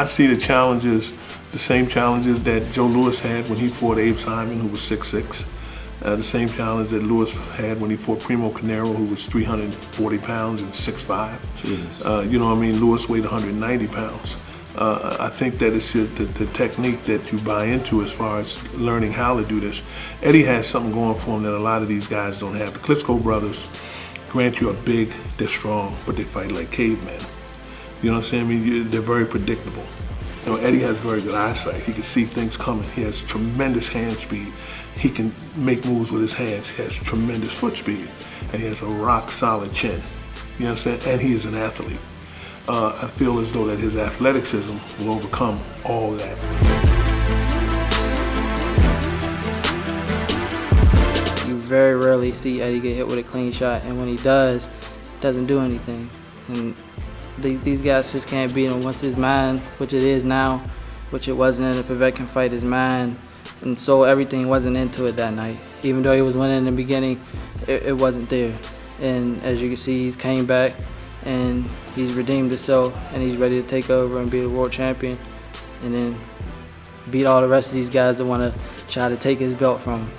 I see the challenges, the same challenges that Joe Louis had when he fought Abe Simon, who was 6'6". The same challenge that Louis had when he fought Primo Carnero, who was 340 pounds and 6'5". You know what I mean? Louis weighed 190 pounds. I think that it's the technique that you buy into as far as learning how to do this. Eddie has something going for him that a lot of these guys don't have. The Klitschko brothers, grant you, are big, they're strong, but they fight like cavemen. You know what I'm saying? I mean, they're very predictable. You know, Eddie has very good eyesight. He can see things coming. He has tremendous hand speed. He can make moves with his hands. He has tremendous foot speed. And he has a rock solid chin. You know what I'm saying? And he is an athlete. I feel as though that his athleticism will overcome all of that. You very rarely see Eddie get hit with a clean shot, and when he does, doesn't do anything. And these guys just can't beat him once his mind, which it is now, which it wasn't in the Povetkin fight, his mind. And so everything wasn't into it that night. Even though he was winning in the beginning, it wasn't there. And as you can see, he's came back and he's redeemed himself and he's ready to take over and be the world champion and then beat all the rest of these guys that want to try to take his belt from him.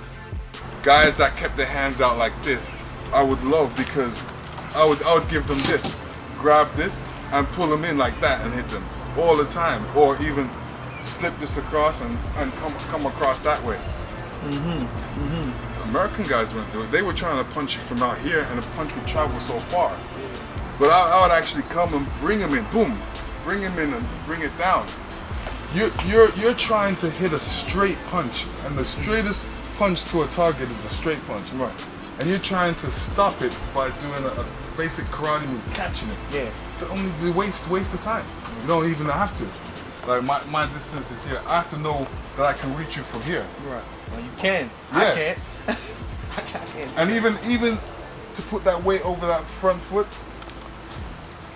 Guys that kept their hands out like this, I would love, because I would give them this, grab this and pull them in like that and hit them all the time, or even slip this across and come across that way. American guys went through it. They were trying to punch you from out here, and the punch would travel so far. But I would actually come and bring him in, boom, bring him in and bring it down. You're trying to hit a straight punch, and the straightest punch to a target is a straight punch, right? And you're trying to stop it by doing a basic karate move, catching it. Yeah. The only waste of time. You don't even have to. Like my distance is here. I have to know that I can reach you from here. Right. Well, you can. Yeah. I can't. I can't. And even to put that weight over that front foot,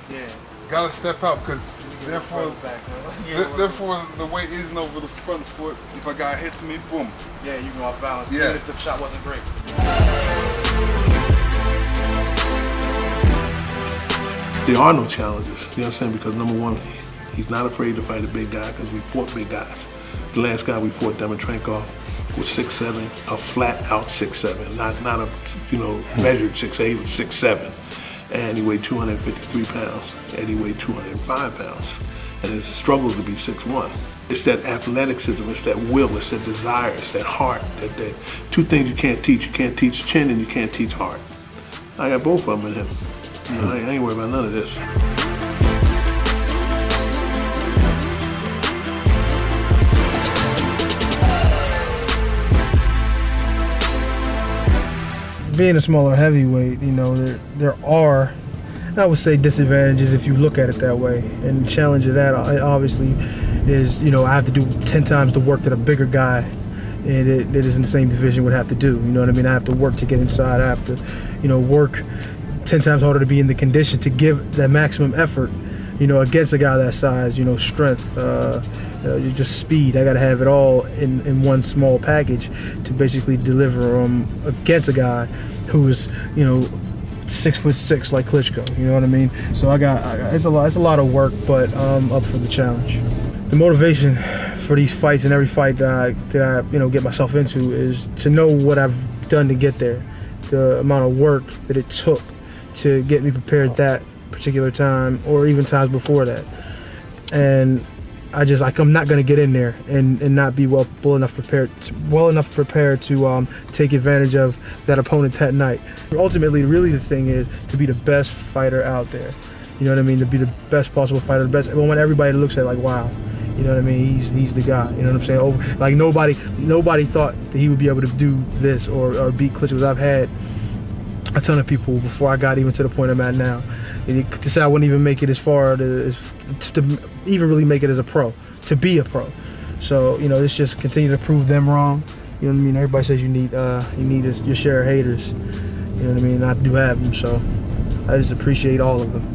yeah, gotta step out, because therefore the weight isn't over the front foot. If a guy hits me, boom. Yeah, you go off balance. Yeah. Even if the shot wasn't great. There are no challenges, you know what I'm saying? Because number one, he's not afraid to fight a big guy, because we fought big guys. The last guy we fought, Demetrinkov, was 6'7", a flat out 6'7", not a measured 6'8", 6'7". And he weighed 253 pounds. Eddie weighed 205 pounds. And it's a struggle to be 6'1". It's that athleticism, it's that will, it's that desire, it's that heart. That two things you can't teach. You can't teach chin and you can't teach heart. I got both of them in him. You know, I ain't worried about none of this. Being a smaller heavyweight, you know, there are, I would say, disadvantages if you look at it that way. And the challenge of that obviously is, you know, I have to do 10 times the work that a bigger guy that is in the same division would have to do. You know what I mean? I have to work to get inside. I have to, you know, work 10 times harder to be in the condition to give that maximum effort, you know, against a guy that size, you know, strength, just speed. I got to have it all in one small package to basically deliver against a guy who is, you know, 6'6" like Klitschko. You know what I mean? So it's a lot of work, but I'm up for the challenge. The motivation for these fights and every fight that I you know, get myself into is to know what I've done to get there, the amount of work that it took to get me prepared that particular time, or even times before that. And I'm not going to get in there and not be well enough prepared to take advantage of that opponent that night. Ultimately, really the thing is to be the best fighter out there. You know what I mean? To be the best possible fighter, the best. I want everybody to look at it like, wow. You know what I mean? He's the guy. You know what I'm saying? Like nobody thought that he would be able to do this or beat Klitschko. I've had a ton of people before I got even to the point I'm at now. To say I wouldn't even make it as far to even really make it as a pro, to be a pro. So, you know, it's just continue to prove them wrong. You know what I mean? Everybody says you need your share of haters. You know what I mean? And I do have them, so I just appreciate all of them.